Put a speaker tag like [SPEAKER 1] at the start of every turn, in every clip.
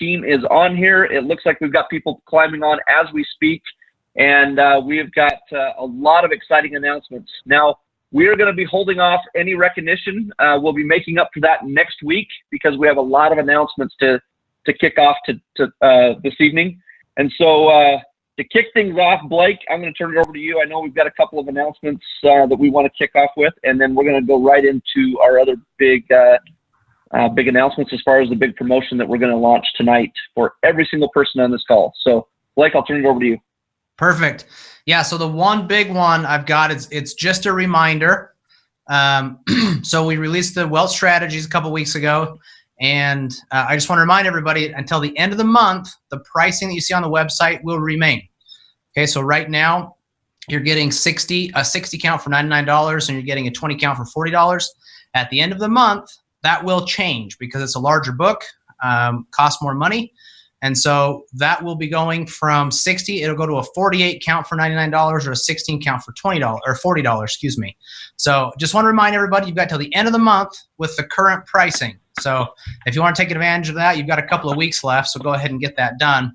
[SPEAKER 1] team is on here. It looks like we've got people climbing on as we speak, and we've got a lot of exciting announcements. Now, we are going to be holding off any recognition. We'll be making up for that next week because we have a lot of announcements to kick off this evening. And so to kick things off, Blake, I'm going to turn it over to you. I know we've got a couple of announcements that we want to kick off with, and then we're going to go right into our other big announcements as far as the big promotion that we're going to launch tonight for every single person on this call. So, Blake, I'll turn it over to you.
[SPEAKER 2] Perfect. Yeah, so the one big one I've got is it's just a reminder. So we released the wealth strategies a couple weeks ago, and I just want to remind everybody until the end of the month, the pricing that you see on the website will remain. Okay, so right now you're getting a 60 count for $99 and you're getting a 20 count for $40. At the end of the month, that will change because it's a larger book, costs more money. And so that will be going from 60, it'll go to a 48 count for $99 or a 16 count for $20 or $40, excuse me. So just want to remind everybody, you've got till the end of the month with the current pricing. So if you want to take advantage of that, you've got a couple of weeks left, so go ahead and get that done.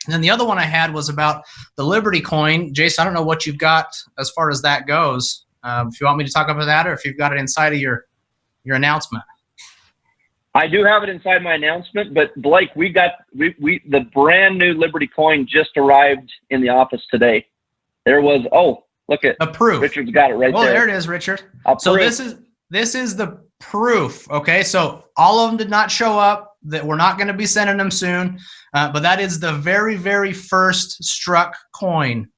[SPEAKER 2] And then the other one I had was about the Liberty coin. Jason, I don't know what you've got as far as that goes. If you want me to talk about that or if you've got it inside of your announcement.
[SPEAKER 1] I do have it inside my announcement, but Blake, the brand new Liberty coin just arrived in the office today. There was, look at
[SPEAKER 2] a proof.
[SPEAKER 1] Richard's got it right there.
[SPEAKER 2] Oh, there it is, Richard. So this is the proof. Okay, so all of them did not show up. That we're not going to be sending them soon, but that is the very, very first struck coin.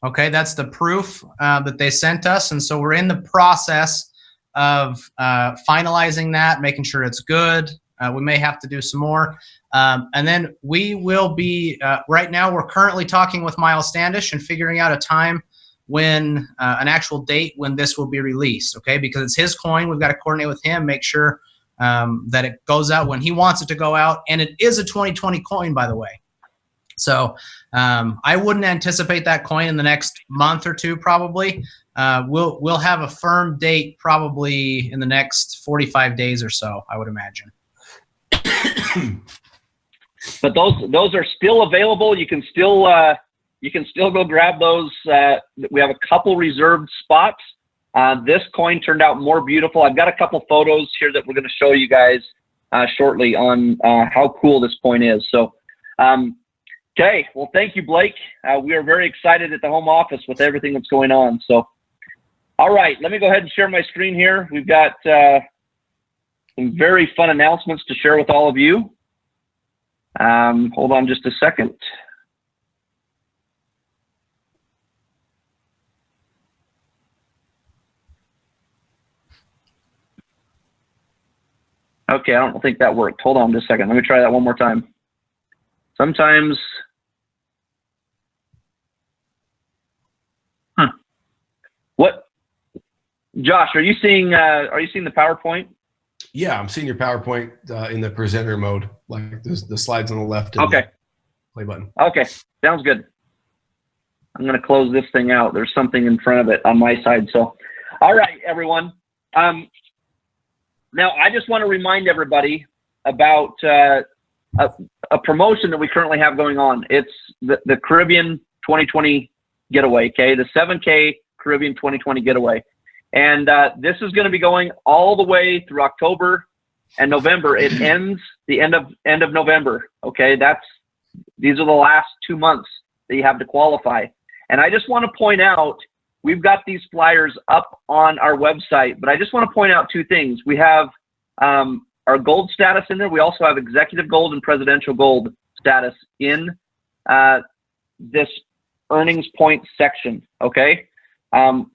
[SPEAKER 2] Okay, that's the proof that they sent us, and so we're in the process of finalizing that, making sure it's good. We may have to do some more. And then we will be, right now we're currently talking with Miles Standish and figuring out a time when, an actual date when this will be released, okay? Because it's his coin, we've got to coordinate with him, make sure that it goes out when he wants it to go out. And it is a 2020 coin, by the way. So I wouldn't anticipate that coin in the next month or two, probably. We'll have a firm date probably in the next 45 days or so, I would imagine.
[SPEAKER 1] But those are still available. You can still go grab those. We have a couple reserved spots. This coin turned out more beautiful. I've got a couple photos here that we're going to show you guys shortly on how cool this coin is. So. Okay, well, thank you, Blake. We are very excited at the home office with everything that's going on. So, all right, let me go ahead and share my screen here. We've got some very fun announcements to share with all of you. Hold on just a second. Okay, I don't think that worked. Hold on just a second. Let me try that one more time. Sometimes... What, Josh? Are you seeing the PowerPoint?
[SPEAKER 3] Yeah, I'm seeing your PowerPoint in the presenter mode, like the slides on the left.
[SPEAKER 1] Okay.
[SPEAKER 3] The play button.
[SPEAKER 1] Okay, sounds good. I'm going to close this thing out. There's something in front of it on my side. So, all right, everyone. Now I just want to remind everybody about a promotion that we currently have going on. It's the Caribbean 2020 Getaway. Okay, the 7K. Caribbean 2020 Getaway. And this is going to be going all the way through October and November. It ends the end of November. Okay, these are the last 2 months that you have to qualify. And I just want to point out, we've got these flyers up on our website, but I just want to point out two things. We have our gold status in there. We also have executive gold and presidential gold status in this earnings point section. Okay.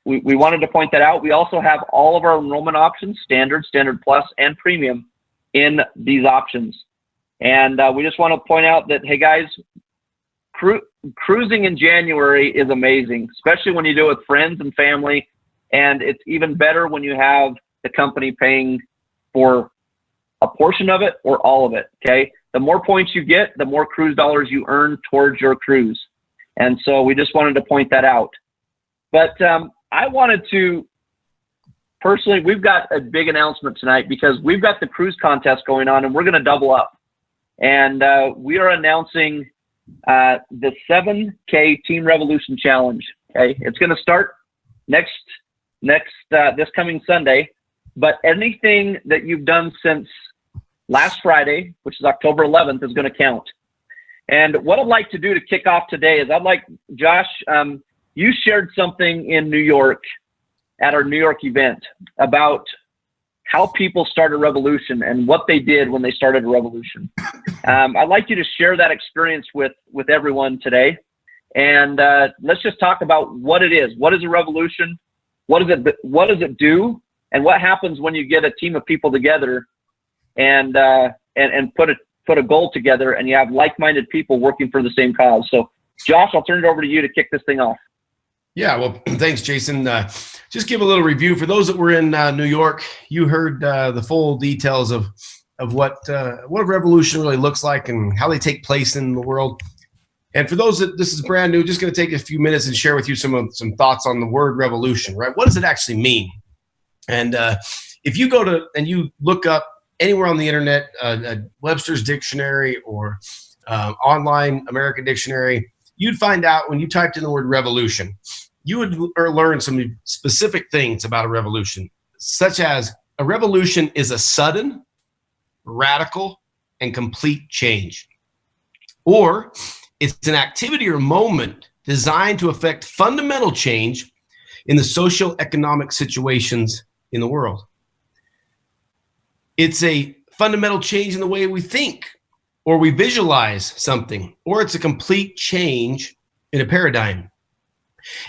[SPEAKER 1] We wanted to point that out. We also have all of our enrollment options, standard, standard plus, and premium in these options. And we just want to point out that, hey guys, cruising in January is amazing, especially when you do it with friends and family. And it's even better when you have the company paying for a portion of it or all of it, okay? The more points you get, the more cruise dollars you earn towards your cruise. And so we just wanted to point that out. But I wanted to, personally, we've got a big announcement tonight because we've got the cruise contest going on and we're going to double up. And we are announcing the 7K Team Revolution Challenge. Okay, it's going to start this coming Sunday. But anything that you've done since last Friday, which is October 11th, is going to count. And what I'd like to do to kick off today is Josh, you shared something in New York at our New York event about how people start a revolution and what they did when they started a revolution. I'd like you to share that experience with everyone today. And let's just talk about what it is. What is a revolution? What does it do? And what happens when you get a team of people together and put a goal together and you have like-minded people working for the same cause? So Josh, I'll turn it over to you to kick this thing off.
[SPEAKER 3] Yeah, well, thanks, Jason. Just give a little review for those that were in New York. You heard the full details of what a revolution really looks like and how they take place in the world. And for those that this is brand new, just going to take a few minutes and share with you some thoughts on the word revolution. Right? What does it actually mean? And if you go to and you look up anywhere on the internet, Webster's Dictionary or online American Dictionary, you'd find out when you typed in the word revolution, you would learn some specific things about a revolution, such as a revolution is a sudden, radical, and complete change. Or it's an activity or moment designed to affect fundamental change in the social economic situations in the world. It's a fundamental change in the way we think or we visualize something, or it's a complete change in a paradigm.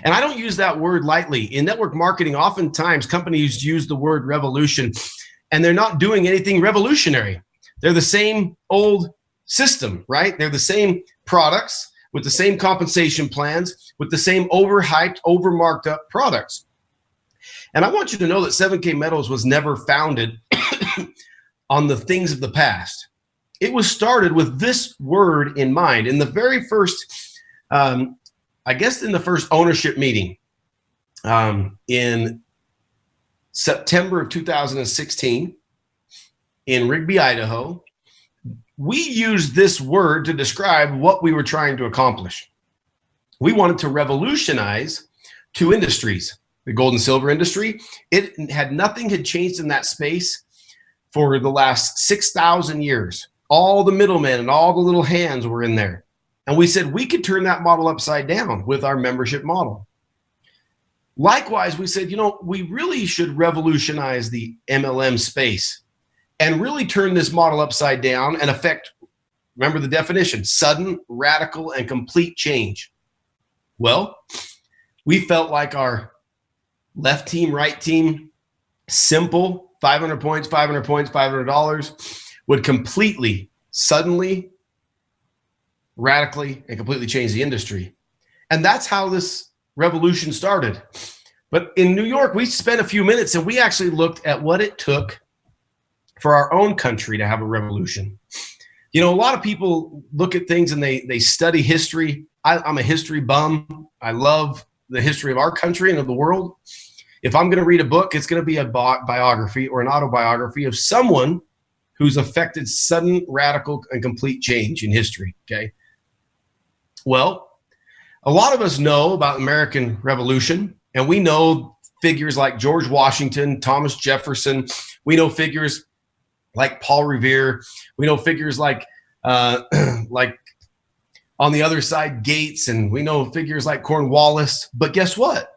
[SPEAKER 3] And I don't use that word lightly. In network marketing, oftentimes companies use the word revolution and they're not doing anything revolutionary. They're the same old system, right? They're the same products with the same compensation plans, with the same overhyped, overmarked up products. And I want you to know that 7K Metals was never founded on the things of the past. It was started with this word in mind. In the very first, in the first ownership meeting in September of 2016 in Rigby, Idaho, we used this word to describe what we were trying to accomplish. We wanted to revolutionize two industries. The gold and silver industry, nothing had changed in that space for the last 6,000 years. All the middlemen and all the little hands were in there. And we said we could turn that model upside down with our membership model. Likewise, we said, we really should revolutionize the MLM space and really turn this model upside down and affect, remember the definition, sudden, radical, and complete change. Well, we felt like our left team, right team, simple, 500 points, $500 would completely, suddenly, radically, and completely change the industry. And that's how this revolution started. But in New York, we spent a few minutes and we actually looked at what it took for our own country to have a revolution. A lot of people look at things and they study history. I'm a history bum. I love the history of our country and of the world. If I'm going to read a book, it's going to be a biography or an autobiography of someone who's affected sudden, radical, and complete change in history, okay? Well, a lot of us know about the American Revolution, and we know figures like George Washington, Thomas Jefferson. We know figures like Paul Revere. We know figures like on the other side, Gates, and we know figures like Cornwallis. But guess what?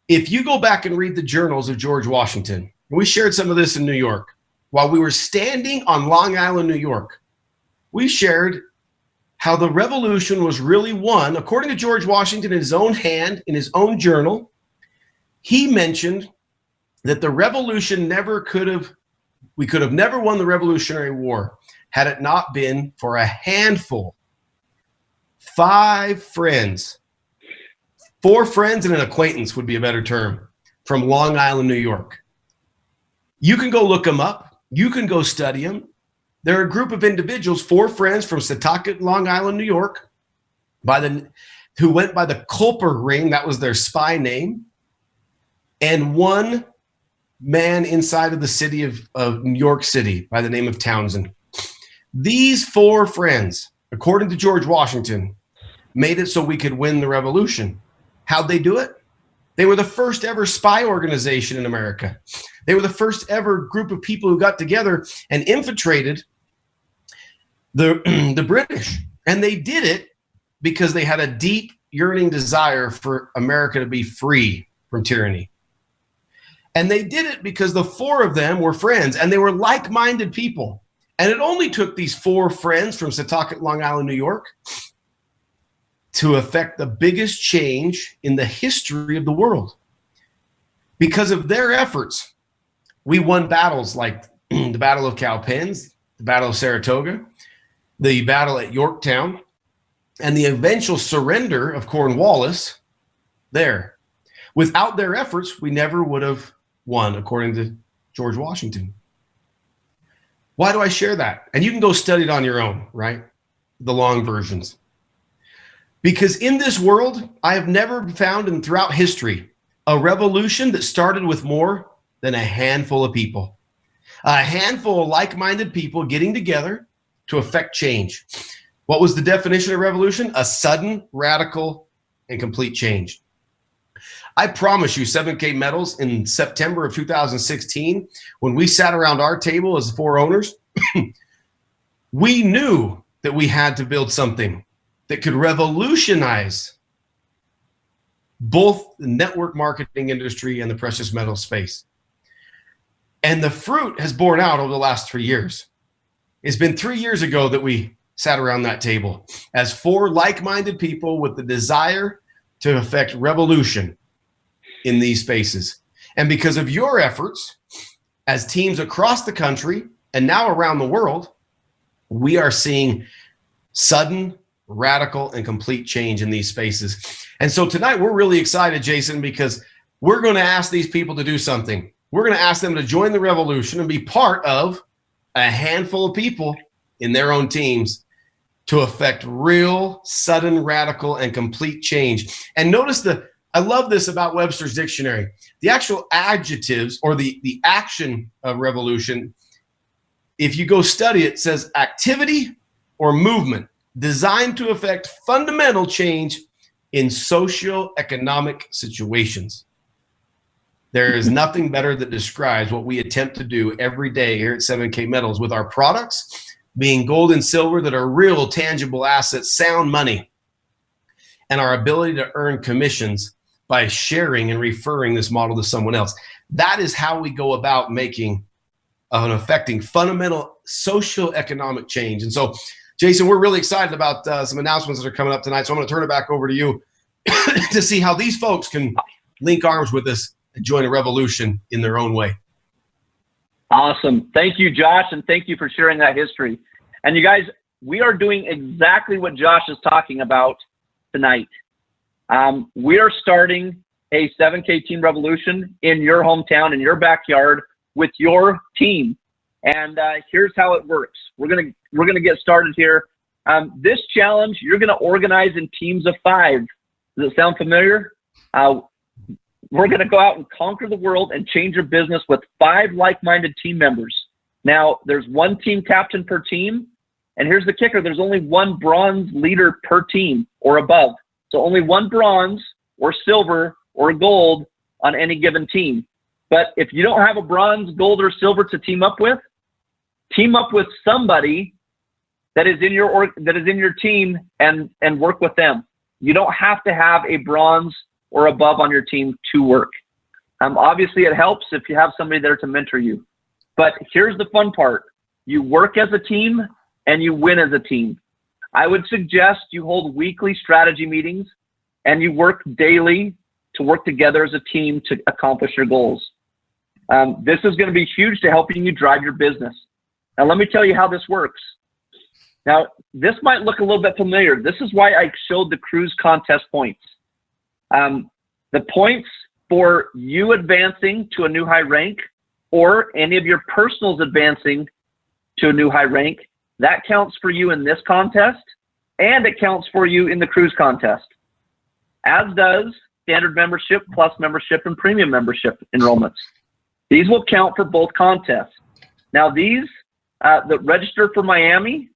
[SPEAKER 3] If you go back and read the journals of George Washington, we shared some of this in New York, while we were standing on Long Island, New York, we shared how the revolution was really won, according to George Washington, in his own hand, in his own journal. He mentioned that the revolution we could have never won the Revolutionary War had it not been for a handful, 5 friends, 4 friends and an acquaintance would be a better term, from Long Island, New York. You can go look them up. You can go study them. They're a group of individuals, 4 friends from Setauket, Long Island, New York, who went by the Culper Ring. That was their spy name. And 1 man inside of the city of New York City by the name of Townsend. These 4 friends, according to George Washington, made it so we could win the revolution. How'd they do it? They were the first ever spy organization in America. They were the first ever group of people who got together and infiltrated the British. And they did it because they had a deep yearning desire for America to be free from tyranny. And they did it because the 4 of them were friends, and they were like-minded people. And it only took these 4 friends from Setauket, Long Island, New York, to affect the biggest change in the history of the world. Because of their efforts, we won battles like the Battle of Cowpens, the Battle of Saratoga, the battle at Yorktown, and the eventual surrender of Cornwallis there. Without their efforts, we never would have won, according to George Washington. Why do I share that? And you can go study it on your own, right? The long versions. Because in this world, I have never found, and throughout history, a revolution that started with more than a handful of people. A handful of like-minded people getting together to effect change. What was the definition of revolution? A sudden, radical, and complete change. I promise you, 7K Metals in September of 2016, when we sat around our table as 4 owners, we knew that we had to build something that could revolutionize both the network marketing industry and the precious metal space. And the fruit has borne out over the last 3 years. It's been 3 years ago that we sat around that table as 4 like-minded people with the desire to effect revolution in these spaces. And because of your efforts as teams across the country and now around the world, we are seeing sudden, radical, and complete change in these spaces. And so tonight we're really excited, Jason, because we're going to ask these people to do something. We're going to ask them to join the revolution and be part of a handful of people in their own teams to affect real, sudden, radical, and complete change. And notice I love this about Webster's dictionary. The actual adjectives or the action of revolution, if you go study it, says activity or movement designed to affect fundamental change in socio-economic situations. There is nothing better that describes what we attempt to do every day here at 7K Metals with our products being gold and silver that are real tangible assets, sound money, and our ability to earn commissions by sharing and referring this model to someone else. That is how we go about making and affecting fundamental socio-economic change. And so, Jason, we're really excited about some announcements that are coming up tonight. So I'm going to turn it back over to you to see how these folks can link arms with us and join a revolution in their own way.
[SPEAKER 1] Awesome. Thank you, Josh, and thank you for sharing that history. And you guys, we are doing exactly what Josh is talking about tonight. We are starting a 7K team revolution in your hometown, in your backyard, with your team. And here's how it works. We're gonna get started here. This challenge, you're gonna organize in teams of 5. Does it sound familiar? We're gonna go out and conquer the world and change your business with 5 like-minded team members. Now, there's 1 team captain per team, and here's the kicker: there's only 1 bronze leader per team or above. So only 1 bronze or silver or gold on any given team. But if you don't have a bronze, gold, or silver to team up with somebody that is in your team and work with them. You don't have to have a bronze or above on your team to work. Obviously, it helps if you have somebody there to mentor you. But here's the fun part: you work as a team and you win as a team. I would suggest you hold weekly strategy meetings and you work daily to work together as a team to accomplish your goals. This is going to be huge to helping you drive your business. Now, let me tell you how this works. Now, this might look a little bit familiar. This is why I showed the cruise contest points. The points for you advancing to a new high rank, or any of your personals advancing to a new high rank, that counts for you in this contest, and it counts for you in the cruise contest, as does standard membership, plus membership, and premium membership enrollments. These will count for both contests. Now, these the register for Miami,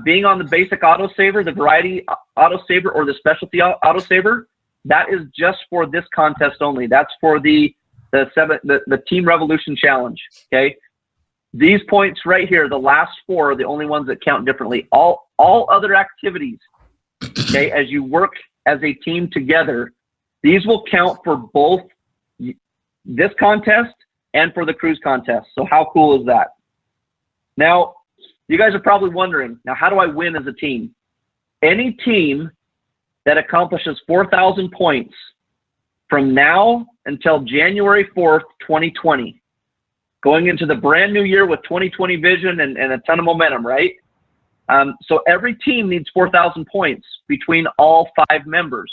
[SPEAKER 1] being on the basic autosaver, the variety autosaver, or the specialty autosaver, that is just for this contest only. That's for the Team Revolution Challenge. Okay, these points right here, the last 4 are the only ones that count differently. All other activities, okay, as you work as a team together, these will count for both this contest and for the cruise contest. So how cool is that? Now, you guys are probably wondering, now how do I win as a team? Any team that accomplishes 4,000 points from now until January 4th, 2020, going into the brand new year with 2020 vision and a ton of momentum, right? So every team needs 4,000 points between all 5 members.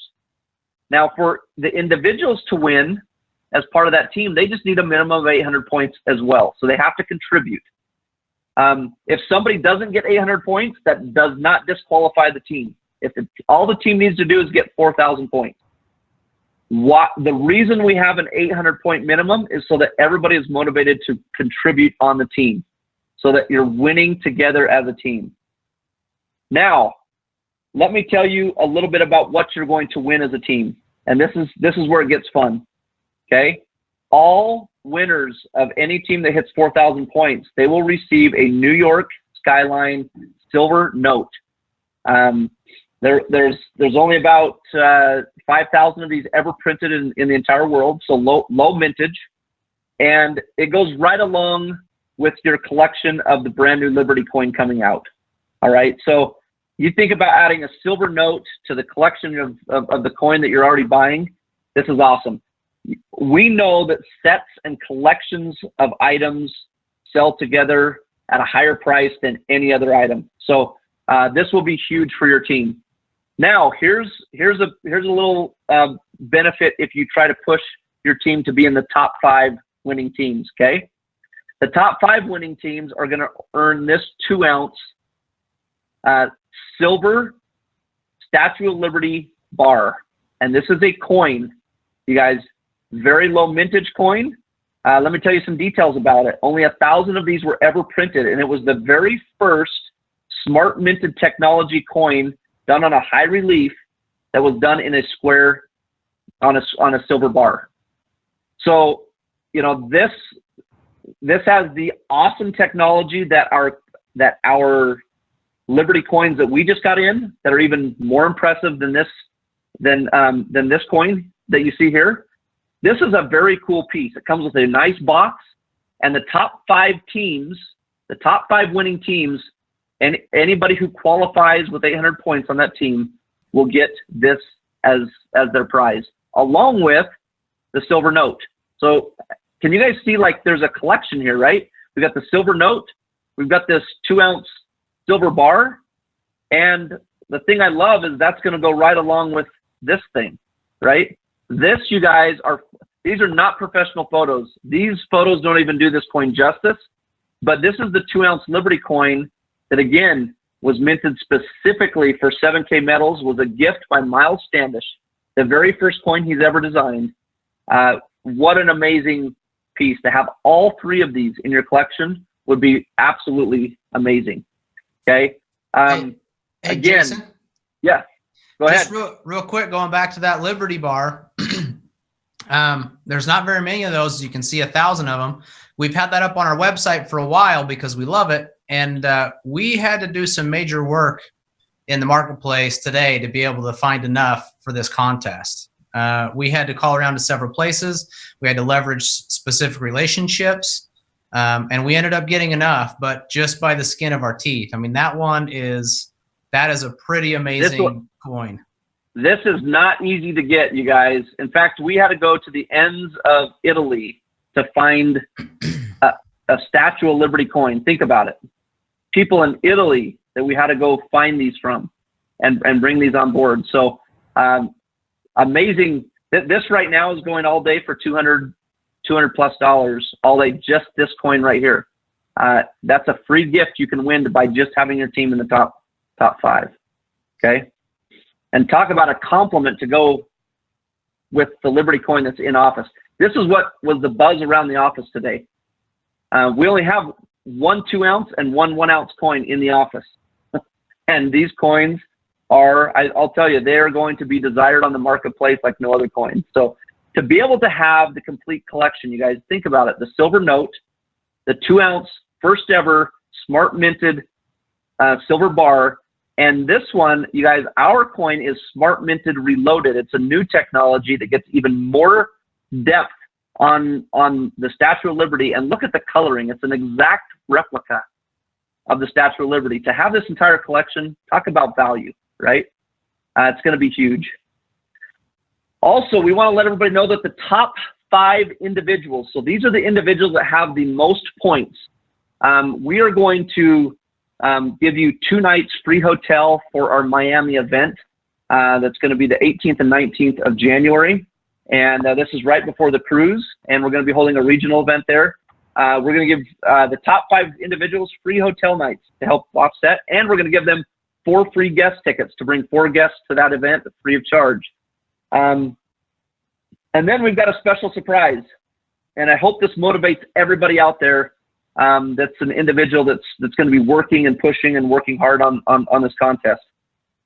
[SPEAKER 1] Now, for the individuals to win as part of that team, they just need a minimum of 800 points as well. So they have to contribute. If somebody doesn't get 800 points, that does not disqualify the team. All the team needs to do is get 4,000 points. The reason we have an 800-point minimum is so that everybody is motivated to contribute on the team, so that you're winning together as a team. Now, let me tell you a little bit about what you're going to win as a team, and this is where it gets fun. Okay, all winners of any team that hits 4,000 points, they will receive a New York Skyline silver note. There's only about 5,000 of these ever printed in the entire world, so low mintage, and it goes right along with your collection of the brand new Liberty coin coming out. All right, so you think about adding a silver note to the collection of the coin that you're already buying. This is awesome. We know that sets and collections of items sell together at a higher price than any other item. So this will be huge for your team. Now, here's a little benefit if you try to push your team to be in the top 5 winning teams. Okay, the top 5 winning teams are going to earn this 2-ounce silver Statue of Liberty bar, and this is a coin, you guys. Very low mintage coin. Let me tell you some details about it. Only 1,000 of these were ever printed, and it was the very first smart minted technology coin done on a high relief that was done in a square on a silver bar. So, you know, this has the awesome technology that our Liberty coins that we just got in that are even more impressive than this coin that you see here. This is a very cool piece. It comes with a nice box, and the top 5 teams, the top 5 winning teams, and anybody who qualifies with 800 points on that team will get this as their prize, along with the silver note. So can you guys see, like, there's a collection here, right? We've got the silver note, we've got this 2-ounce silver bar, and the thing I love is that's going to go right along with this thing, right? This, you guys, these are not professional photos. These photos don't even do this coin justice, but this is the 2-ounce Liberty coin that, again, was minted specifically for 7K metals, was a gift by Miles Standish, the very first coin he's ever designed. What an amazing piece. To have all 3 of these in your collection would be absolutely amazing. Okay.
[SPEAKER 2] Hey,
[SPEAKER 1] again,
[SPEAKER 2] Jason?
[SPEAKER 1] Yeah. Go ahead.
[SPEAKER 2] Just real quick, going back to that Liberty bar, there's not very many of those. You can see 1,000 of them. We've had that up on our website for a while because we love it. And we had to do some major work in the marketplace today to be able to find enough for this contest. We had to call around to several places. We had to leverage specific relationships. And we ended up getting enough, but just by the skin of our teeth. I mean, that is a pretty amazing coin.
[SPEAKER 1] This is not easy to get, you guys. In fact, we had to go to the ends of Italy to find a Statue of Liberty coin. Think about it. People in Italy that we had to go find these from and bring these on board. So amazing. This right now is going all day for $200+ all day, just this coin right here. That's a free gift you can win by just having your team in the top 5. Okay. And talk about a compliment to go with the Liberty coin that's in office. This is what was the buzz around the office today. We only have one 2 ounce and one 1 ounce coin in the office. And these coins are, I'll tell you, they are going to be desired on the marketplace like no other coin. So to be able to have the complete collection, you guys think about it, the silver note, the 2 ounce first ever smart minted silver bar, and this one, you guys, our coin is smart minted reloaded. It's a new technology that gets even more depth on the Statue of Liberty. And look at the coloring. It's an exact replica of the Statue of Liberty. To have this entire collection, talk about value, right? It's going to be huge. Also, we want to let everybody know that the top 5 individuals, so these are the individuals that have the most points. We are going to give you 2 nights free hotel for our Miami event. That's going to be the 18th and 19th of January. And this is right before the cruise. And we're going to be holding a regional event there. We're going to give the top 5 individuals free hotel nights to help offset. And we're going to give them 4 free guest tickets to bring 4 guests to that event free of charge. And then we've got a special surprise. And I hope this motivates everybody out there. That's an individual that's going to be working and pushing and working hard on this contest.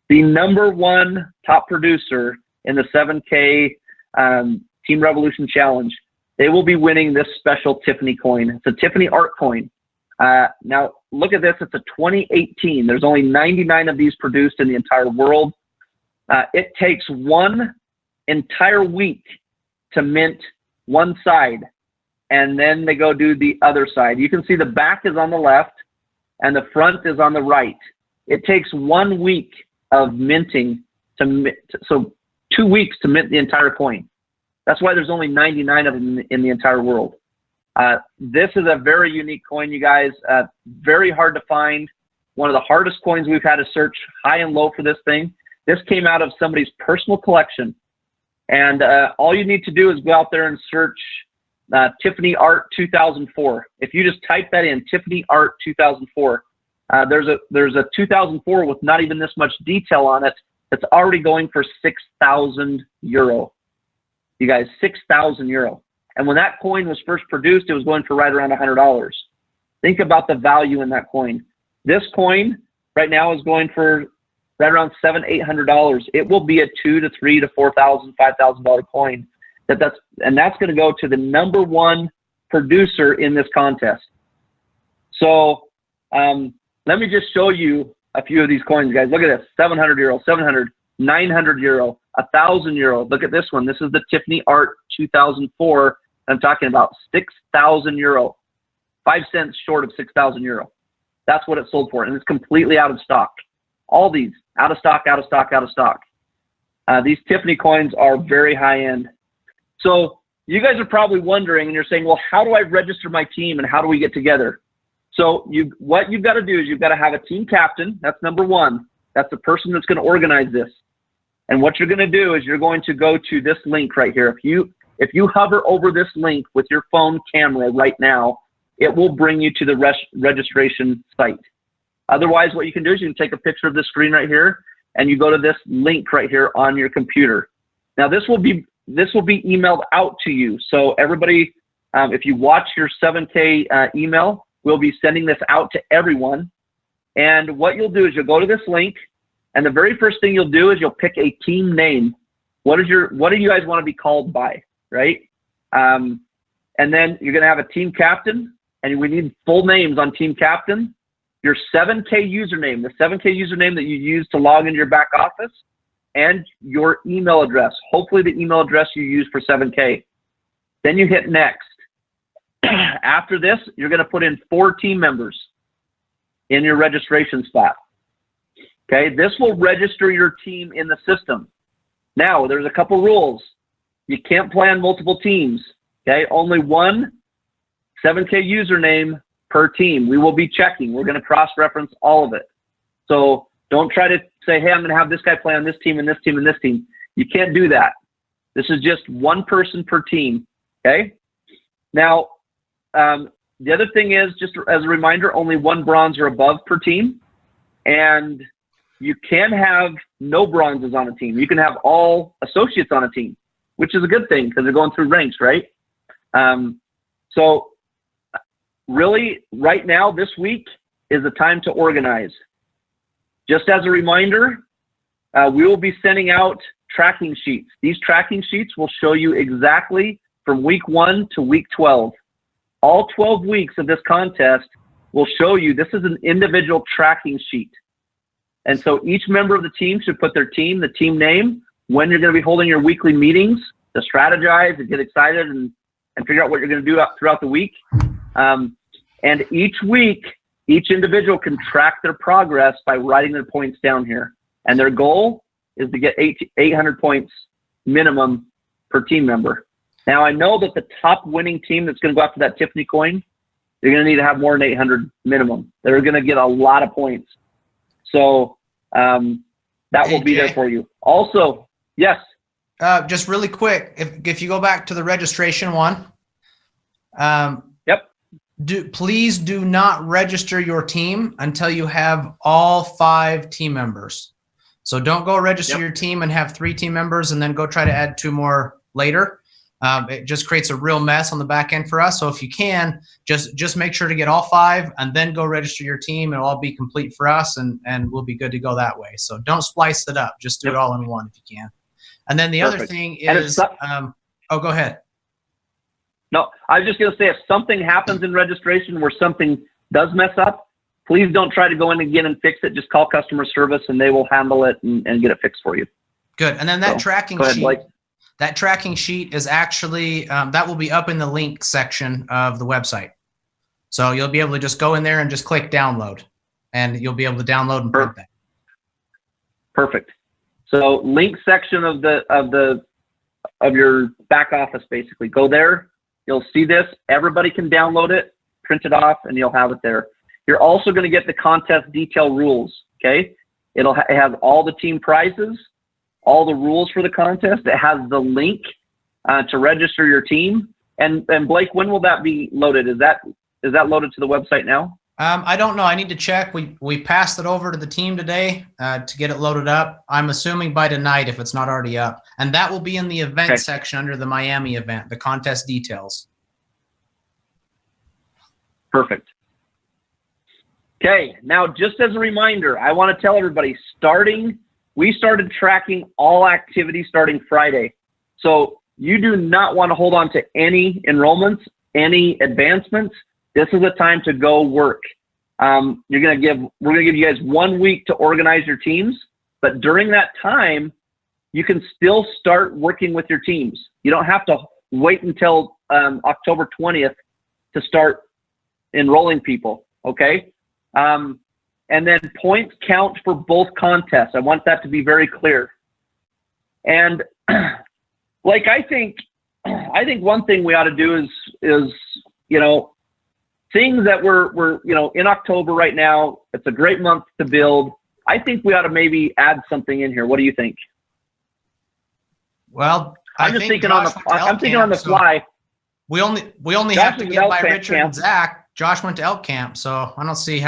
[SPEAKER 1] The #1 top producer in the 7K Team Revolution Challenge, they will be winning this special Tiffany coin. It's a Tiffany art coin. Now, look at this. It's a 2018. There's only 99 of these produced in the entire world. It takes 1 entire week to mint one side, and then they go do the other side. You can see the back is on the left and the front is on the right. It takes 1 week of minting so 2 weeks to mint the entire coin. That's why there's only 99 of them in the entire world. This is a very unique coin, you guys. Very hard to find. One of the hardest coins we've had to search high and low for this thing. This came out of somebody's personal collection. And all you need to do is go out there and search Tiffany Art 2004. If you just type that in, Tiffany Art 2004, there's a 2004 with not even this much detail on it. It's already going for 6,000 euro. You guys, 6,000 euro. And when that coin was first produced, it was going for right around $100. Think about the value in that coin. This coin right now is going for right around $700–800. It will be a $2,000 to $3,000 to $4,000, $5,000 coin. And that's going to go to the #1 producer in this contest. So let me just show you a few of these coins, guys. Look at this: 700 euro, 700, 900 euro, 1,000 euro. Look at this one. This is the Tiffany Art 2004. I'm talking about 6,000 euro, 5 cents short of 6,000 euro. That's what it sold for, and it's completely out of stock. All these out of stock, out of stock, out of stock. These Tiffany coins are very high end. So you guys are probably wondering, and you're saying, well, how do I register my team and how do we get together? So what you've got to do is you've got to have a team captain. That's #1. That's the person that's going to organize this. And what you're going to do is you're going to go to this link right here. If you hover over this link with your phone camera right now, it will bring you to the registration site. Otherwise, what you can do is you can take a picture of this screen right here and you go to this link right here on your computer. Now this will be emailed out to you. So everybody, if you watch your 7K email, we'll be sending this out to everyone. And what you'll do is you'll go to this link, and the very first thing you'll do is you'll pick a team name. What do you guys want to be called by, right? And then you're going to have a team captain, and we need full names on team captain. Your 7K username, the 7K username that you use to log into your back office, and your email address, hopefully the email address you use for 7K. Then you hit next. After this, you're going to put in 4 team members in your registration spot. Okay, this will register your team in the system. Now, there's a couple rules. You can't play on multiple teams. Okay, only one 7K username per team. We will be checking. We're going to cross-reference all of it. So don't try to say, hey, I'm going to have this guy play on this team and this team and this team. You can't do that. This is just one person per team. Okay. Now, the other thing is, just as a reminder, only 1 bronze or above per team. And you can have no bronzes on a team. You can have all associates on a team, which is a good thing because they're going through ranks, right? So really, right now, this week is the time to organize. Just as a reminder, we will be sending out tracking sheets. These tracking sheets will show you exactly from week 1 to week 12. All 12 weeks of this contest will show you, this is an individual tracking sheet. And so each member of the team should put the team name, when you're going to be holding your weekly meetings to strategize and get excited and figure out what you're going to do throughout the week. And each week, each individual can track their progress by writing their points down here. And their goal is to get 800 points minimum per team member. Now, I know that the top winning team that's going to go after that Tiffany coin, you're going to need to have more than 800 minimum. They're going to get a lot of points. So that will be there for you. Also, yes.
[SPEAKER 2] Just really quick, if you go back to the registration one,
[SPEAKER 1] yep.
[SPEAKER 2] Please do not register your team until you have all 5 team members. So don't go register your team and have 3 team members and then go try to add 2 more later. It just creates a real mess on the back end for us. So if you can, just make sure to get all 5 and then go register your team. It'll all be complete for us and we'll be good to go that way. So don't splice it up. Just do it all in one if you can. And then the other thing is, oh, go ahead.
[SPEAKER 1] No, I was just going to say, if something happens in registration where something does mess up, please don't try to go in again and fix it. Just call customer service and they will handle it and get it fixed for you.
[SPEAKER 2] Good. And then that tracking sheet.
[SPEAKER 1] Blake.
[SPEAKER 2] That tracking sheet is actually, that will be up in the link section of the website. So you'll be able to just go in there and just click download and you'll be able to download and print that.
[SPEAKER 1] Perfect. So link section of your back office, basically. Go there. You'll see this. Everybody can download it, print it off, and you'll have it there. You're also going to get the contest detail rules, okay? It has all the team prizes, all the rules for the contest. It has the link to register your team. And Blake, when will that be loaded? Is that loaded to the website now?
[SPEAKER 2] I don't know. I need to check. We passed it over to the team today to get it loaded up. I'm assuming by tonight if it's not already up. And that will be in the event section under the Miami event, the contest details.
[SPEAKER 1] Perfect. Okay, now just as a reminder, I want to tell everybody, we started tracking all activities starting Friday. So you do not want to hold on to any enrollments, any advancements. This is a time to go work. We're going to give you guys 1 week to organize your teams, but during that time, you can still start working with your teams. You don't have to wait until October 20th to start enrolling people, okay? And then points count for both contests. I want that to be very clear. And like I think one thing we ought to do is things that we're in October right now. It's a great month to build. I think we ought to maybe add something in here. What do you think?
[SPEAKER 2] Well,
[SPEAKER 1] I'm thinking on the fly.
[SPEAKER 2] We only have to get by Richard and Zach. Josh went to elk camp, so I don't see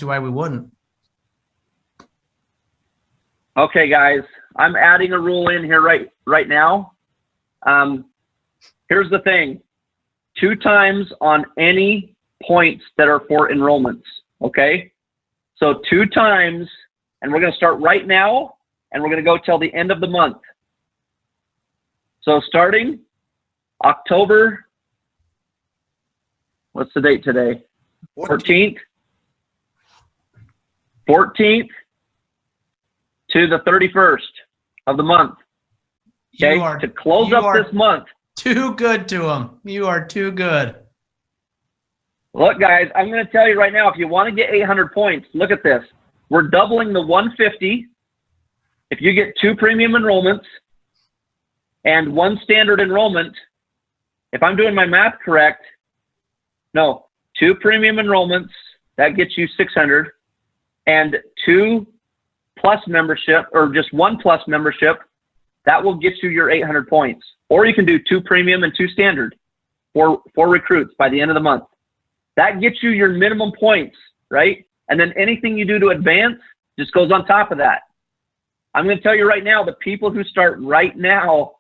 [SPEAKER 2] why we wouldn't.
[SPEAKER 1] Okay, guys, I'm adding a rule in here right now. Here's the thing: 2 times on any points that are for enrollments. Okay, so 2 times, and we're going to start right now, and we're going to go till the end of the month. So starting October. What's the date today? 14th. 14th to the 31st of the month. Okay, to close up this month.
[SPEAKER 2] Too good to them. You are too good.
[SPEAKER 1] Look, guys, I'm going to tell you right now, if you want to get 800 points, look at this. We're doubling the 150 if you get 2 premium enrollments and 1 standard enrollment. If I'm doing my math correct, no, 2 premium enrollments, that gets you 600, and 2 plus membership, or just 1 plus membership, that will get you your 800 points. Or you can do 2 premium and 2 standard for recruits by the end of the month. That gets you your minimum points, right? And then anything you do to advance just goes on top of that. I'm going to tell you right now, the people who start right now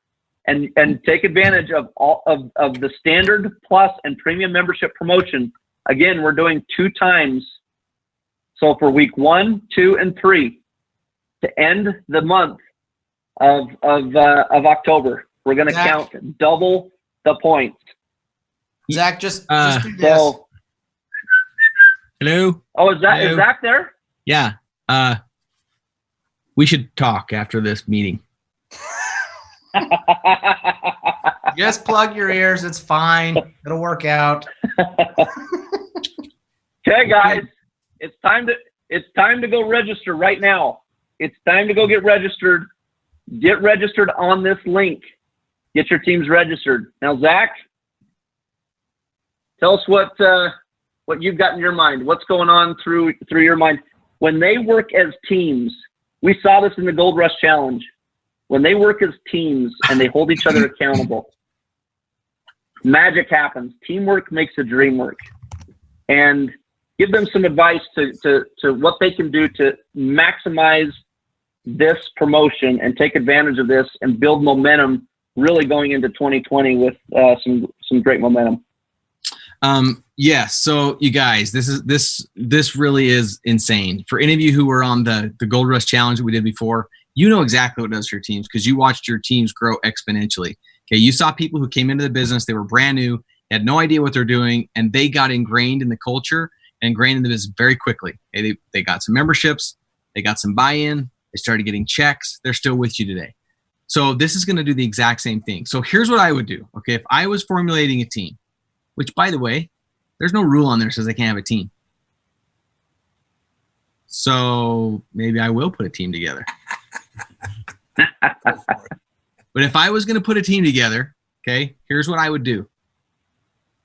[SPEAKER 1] and take advantage of all of the standard plus and premium membership promotion, Again, we're doing 2 times. So for week 1, 2, and 3, to end the month of October, we're going to count double the points.
[SPEAKER 2] Zach, just do this.
[SPEAKER 1] So,
[SPEAKER 4] hello.
[SPEAKER 1] oh, is Zach there?
[SPEAKER 4] Yeah. We should talk after this meeting.
[SPEAKER 2] Just plug your ears. It's fine. It'll work out.
[SPEAKER 1] Okay, guys, it's time to go register right now. It's time to go get registered. Get registered on this link. Get your teams registered. Now, Zach, tell us what you've got in your mind. What's going on through your mind when they work as teams? We saw this in the Gold Rush Challenge. When they work as teams and they hold each other accountable, magic happens. Teamwork makes the dream work. And give them some advice to what they can do to maximize this promotion and take advantage of this and build momentum really going into 2020 with some great momentum.
[SPEAKER 4] Yeah. So you guys, this really is insane. For any of you who were on the Gold Rush Challenge that we did before, you know exactly what it does for your teams because you watched your teams grow exponentially. Okay. You saw people who came into the business, they were brand new, had no idea what they're doing, and they got ingrained in the culture and ingrained in the business very quickly. Okay? They got some memberships, they got some buy-in, they started getting checks, they're still with you today. So this is going to do the exact same thing. So here's what I would do. Okay. If I was formulating a team, which by the way, there's no rule on there that says I can't have a team. So maybe I will put a team together. But if I was going to put a team together, okay, here's what I would do.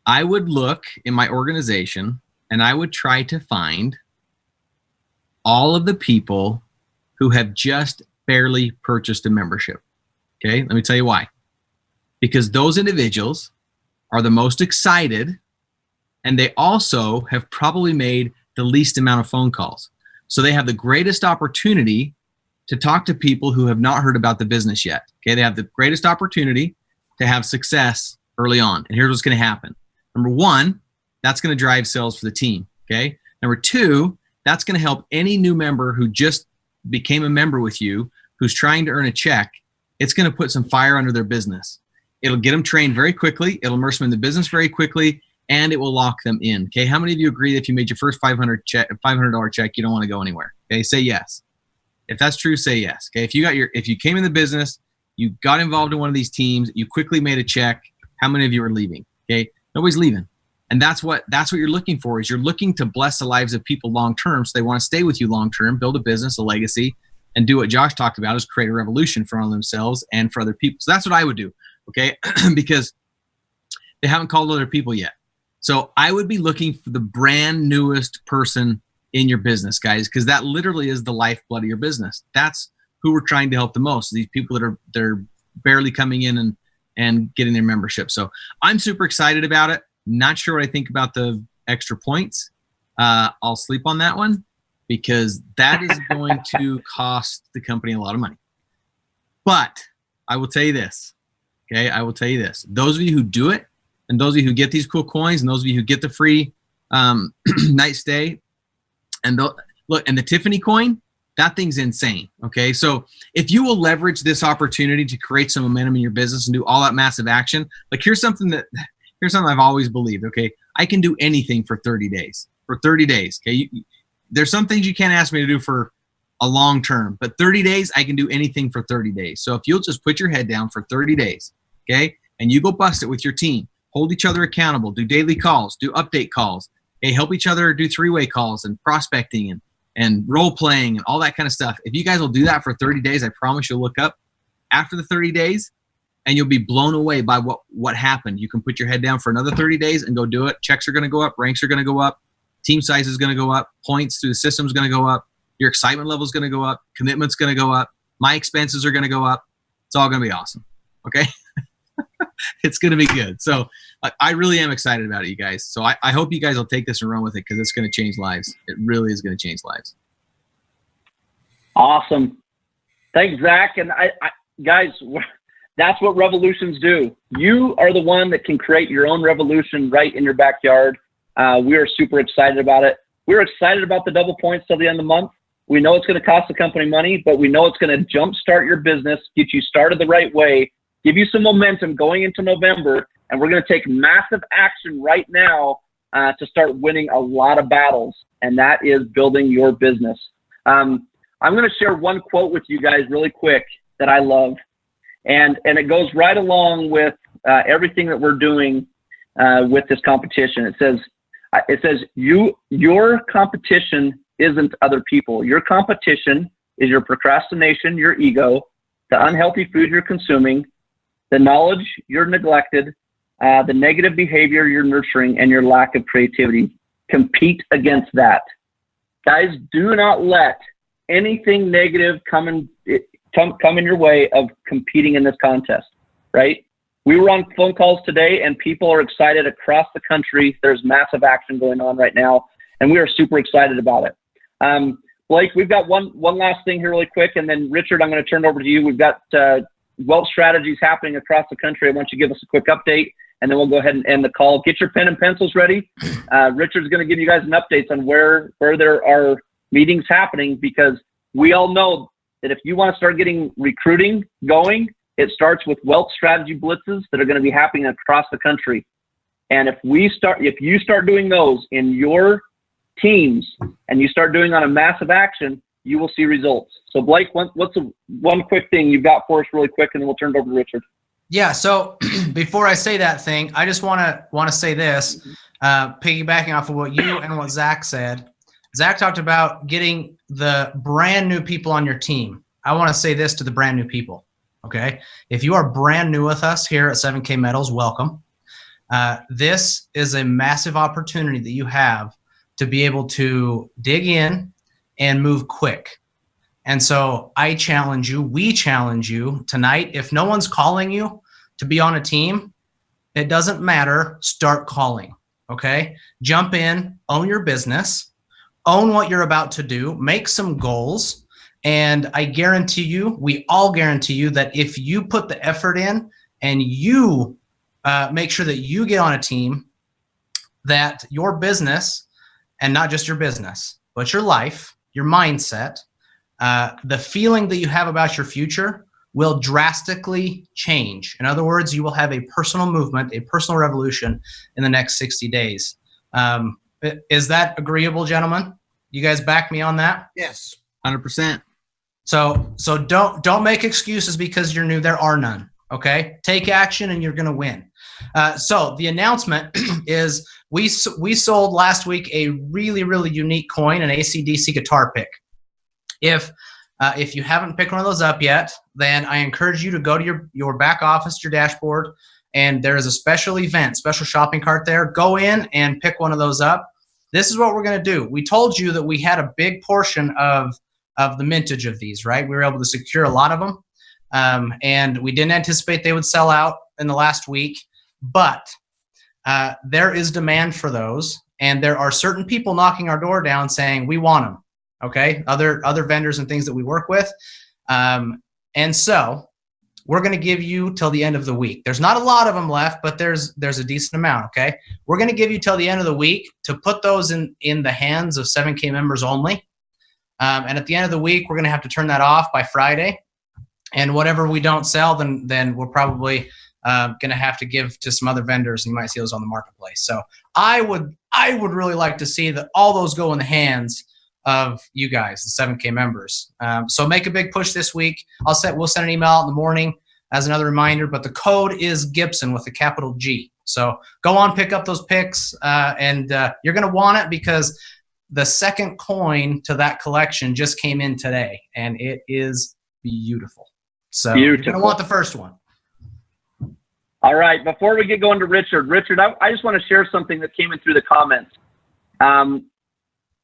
[SPEAKER 4] I would look in my organization and I would try to find all of the people who have just barely purchased a membership. Okay, let me tell you why. Because those individuals are the most excited and they also have probably made the least amount of phone calls. So they have the greatest opportunity to talk to people who have not heard about the business yet. Okay, they have the greatest opportunity to have success early on. And here's what's going to happen. Number 1, that's going to drive sales for the team. Okay. Number 2, that's going to help any new member who just became a member with you, who's trying to earn a check. It's going to put some fire under their business. It'll get them trained very quickly. It'll immerse them in the business very quickly, and it will lock them in. Okay. How many of you agree that if you made your first $500 check, you don't want to go anywhere? Okay. Say yes. If that's true, say yes. Okay. If you came in the business, you got involved in one of these teams, you quickly made a check, how many of you are leaving? Okay. Nobody's leaving. And that's what you're looking for, is you're looking to bless the lives of people long-term. So they want to stay with you long-term, build a business, a legacy, and do what Josh talked about, is create a revolution for themselves and for other people. So that's what I would do. Okay. Because they haven't called other people yet. So I would be looking for the brand newest person in your business, guys, because that literally is the lifeblood of your business. That's who we're trying to help the most. These people that they're barely coming in and getting their membership. So I'm super excited about it. Not sure what I think about the extra points. I'll sleep on that one because that is going to cost the company a lot of money. But I will tell you this. Okay, I will tell you this. Those of you who do it, and those of you who get these cool coins, and those of you who get the free night stay, and the Tiffany coin, that thing's insane. Okay, so if you will leverage this opportunity to create some momentum in your business and do all that massive action, like here's something I've always believed. Okay, I can do anything for 30 days. For 30 days. Okay, there's some things you can't ask me to do for a long term, but 30 days I can do anything for 30 days. So if you'll just put your head down for 30 days, okay, and you go bust it with your team, hold each other accountable, do daily calls, do update calls, okay, help each other do 3-way calls and prospecting and role playing and all that kind of stuff. If you guys will do that for 30 days, I promise you'll look up after the 30 days and you'll be blown away by what happened. You can put your head down for another 30 days and go do it. Checks are going to go up, ranks are going to go up, team size is going to go up, points through the system is going to go up, your excitement level is going to go up, commitment's going to go up, my expenses are going to go up. It's all going to be awesome. Okay. It's going to be good. So I really am excited about it, you guys. So I hope you guys will take this and run with it because it's going to change lives. It really is going to change lives.
[SPEAKER 1] Awesome. Thanks, Zach. And I guys, that's what revolutions do. You are the one that can create your own revolution right in your backyard. We are super excited about it. We're excited about the double points till the end of the month. We know it's going to cost the company money, but we know it's going to jumpstart your business, get you started the right way, give you some momentum going into November, and we're going to take massive action right now to start winning a lot of battles, and that is building your business. I'm going to share one quote with you guys really quick that I love, and it goes right along with everything that we're doing with this competition. It says your competition isn't other people. Your competition is your procrastination, your ego, the unhealthy food you're consuming, the knowledge you're neglected, the negative behavior you're nurturing, and your lack of creativity. Compete against that. Guys, do not let anything negative come in your way of competing in this contest, right? We were on phone calls today, and people are excited across the country. There's massive action going on right now, and we are super excited about it. Blake, we've got one last thing here really quick, and then Richard, I'm going to turn it over to you. We've got wealth strategies happening across the country. I want you to give us a quick update, and then we'll go ahead and end the call. Get your pen and pencils ready. Richard's going to give you guys an update on where there are meetings happening, because we all know that if you want to start getting recruiting going, it starts with wealth strategy blitzes that are going to be happening across the country. And if you start doing those in your teams and you start doing on a massive action, you will see results. So Blake, what's one quick thing you've got for us really quick, and then we'll turn it over to Richard.
[SPEAKER 2] Yeah. So before I say that thing, I just want to say this, piggybacking off of what you and what Zach said. Zach talked about getting the brand new people on your team. I want to say this to the brand new people. Okay. If you are brand new with us here at 7K Metals, welcome. This is a massive opportunity that you have to be able to dig in and move quick. And so we challenge you tonight. If no one's calling you to be on a team, it doesn't matter. Start calling. Okay. Jump in, own your business, own what you're about to do, make some goals. And I guarantee you, we all guarantee you, that if you put the effort in and you make sure that you get on a team, that your business, and not just your business, but your life, your mindset, the feeling that you have about your future will drastically change. In other words, you will have a personal movement, a personal revolution in the next 60 days. Is that agreeable, gentlemen? You guys back me on that?
[SPEAKER 3] Yes.
[SPEAKER 4] 100%.
[SPEAKER 2] So don't make excuses because you're new. There are none. Okay. Take action and you're going to win. So the announcement is we sold last week a really, really unique coin, an AC/DC guitar pick. If you haven't picked one of those up yet, then I encourage you to go to your back office, your dashboard, and there is a special event, special shopping cart there. Go in and pick one of those up. This is what we're going to do. We told you that we had a big portion of the mintage of these, right? We were able to secure a lot of them, and we didn't anticipate they would sell out in the last week, but there is demand for those, and there are certain people knocking our door down saying, we want them, okay? Other vendors and things that we work with, and so we're going to give you till the end of the week. There's not a lot of them left, but there's a decent amount, okay? We're going to give you till the end of the week to put those in the hands of 7K members only. And at the end of the week, we're going to have to turn that off by Friday. And whatever we don't sell, then we're probably going to have to give to some other vendors, and you might see those on the marketplace. So I would really like to see that all those go in the hands of you guys, the 7K members. So make a big push this week. We'll send an email out in the morning as another reminder, but the code is Gibson with a capital G. So go on, pick up those picks, and you're going to want it because the second coin to that collection just came in today, and it is beautiful. So you're going to want the first one.
[SPEAKER 1] All right. Before we get going to Richard, I just want to share something that came in through the comments.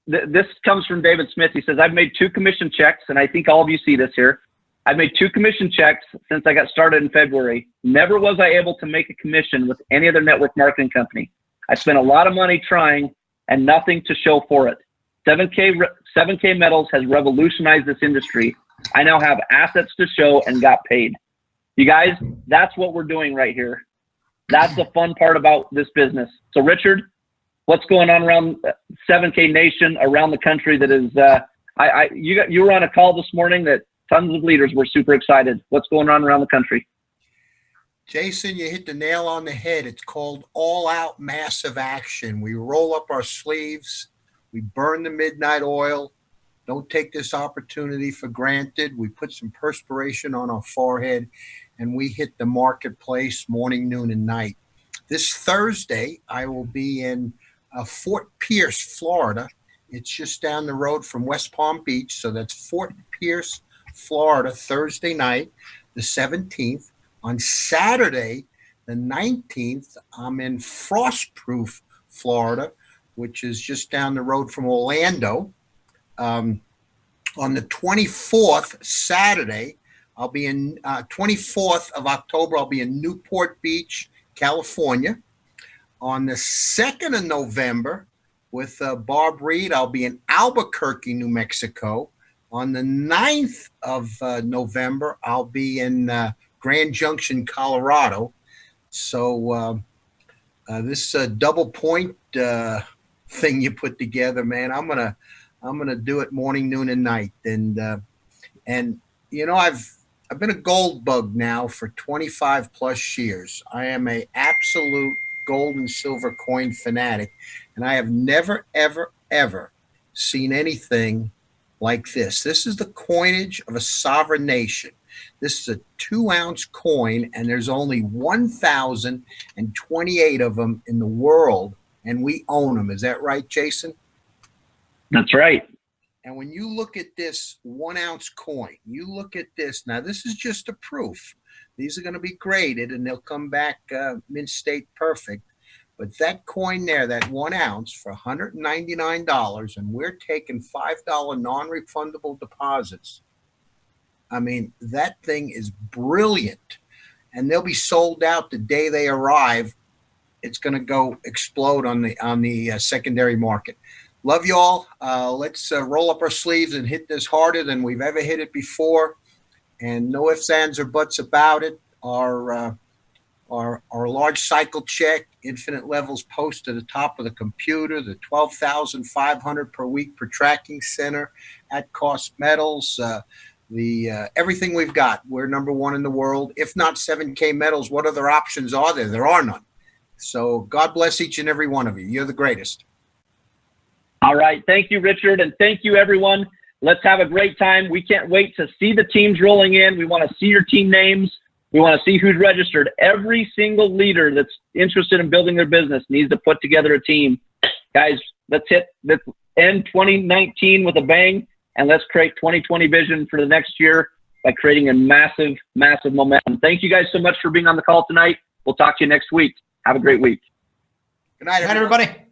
[SPEAKER 1] This comes from David Smith. He says, I've made 2 commission checks, and I think all of you see this here. I've made 2 commission checks since I got started in February. Never was I able to make a commission with any other network marketing company. I spent a lot of money trying and nothing to show for it. 7K Metals has revolutionized this industry. I now have assets to show and got paid. You guys, that's what we're doing right here. That's the fun part about this business. So Richard, what's going on around 7K Nation around the country. That is, you were on a call this morning that tons of leaders were super excited. What's going on around the country?
[SPEAKER 5] Jason, you hit the nail on the head. It's called all out massive action. We roll up our sleeves. We burn the midnight oil. Don't take this opportunity for granted. We put some perspiration on our forehead and we hit the marketplace morning, noon, and night. This Thursday, I will be in Fort Pierce, Florida. It's just down the road from West Palm Beach. So that's Fort Pierce, Florida, Thursday night, the 17th. On Saturday, the 19th, I'm in Frostproof, Florida, which is just down the road from Orlando. On the 24th, Saturday, I'll be in 24th of October, I'll be in Newport Beach, California. On the 2nd of November, with Barb Reed, I'll be in Albuquerque, New Mexico. On the 9th of November, I'll be in Grand Junction, Colorado. So this double point thing you put together, man, I'm gonna do it morning, noon, and night. And you know, I've been a gold bug now for 25 plus years. I am a absolute gold and silver coin fanatic, and I have never, ever, ever seen anything like this. This is the coinage of a sovereign nation. This is a 2-ounce coin, and there's only 1,028 of them in the world, and we own them. Is that right, Jason?
[SPEAKER 1] That's right.
[SPEAKER 5] And when you look at this 1-ounce coin, you look at this. Now, this is just a proof. These are going to be graded, and they'll come back mint state perfect. But that coin there, that 1 ounce for $199, and we're taking $5 non-refundable deposits. I mean, that thing is brilliant, and they'll be sold out the day they arrive. It's going to go explode on the secondary market. Love you all. Let's roll up our sleeves and hit this harder than we've ever hit it before, and no ifs, ands, or buts about it. Our large cycle check, infinite levels post to the top of the computer, the $12,500 per week per tracking center, at cost metals. Everything we've got, we're number one in the world. If not 7K metals, what other options are there? There are none. So God bless each and every one of you. You're the greatest.
[SPEAKER 1] All right. Thank you, Richard. And thank you, everyone. Let's have a great time. We can't wait to see the teams rolling in. We want to see your team names. We want to see who's registered. Every single leader that's interested in building their business needs to put together a team. Guys, let's end 2019 with a bang. And let's create 2020 vision for the next year by creating a massive, massive momentum. Thank you guys so much for being on the call tonight. We'll talk to you next week. Have a great week.
[SPEAKER 5] Good night,
[SPEAKER 2] Good night, everybody.
[SPEAKER 3] Good night, everybody.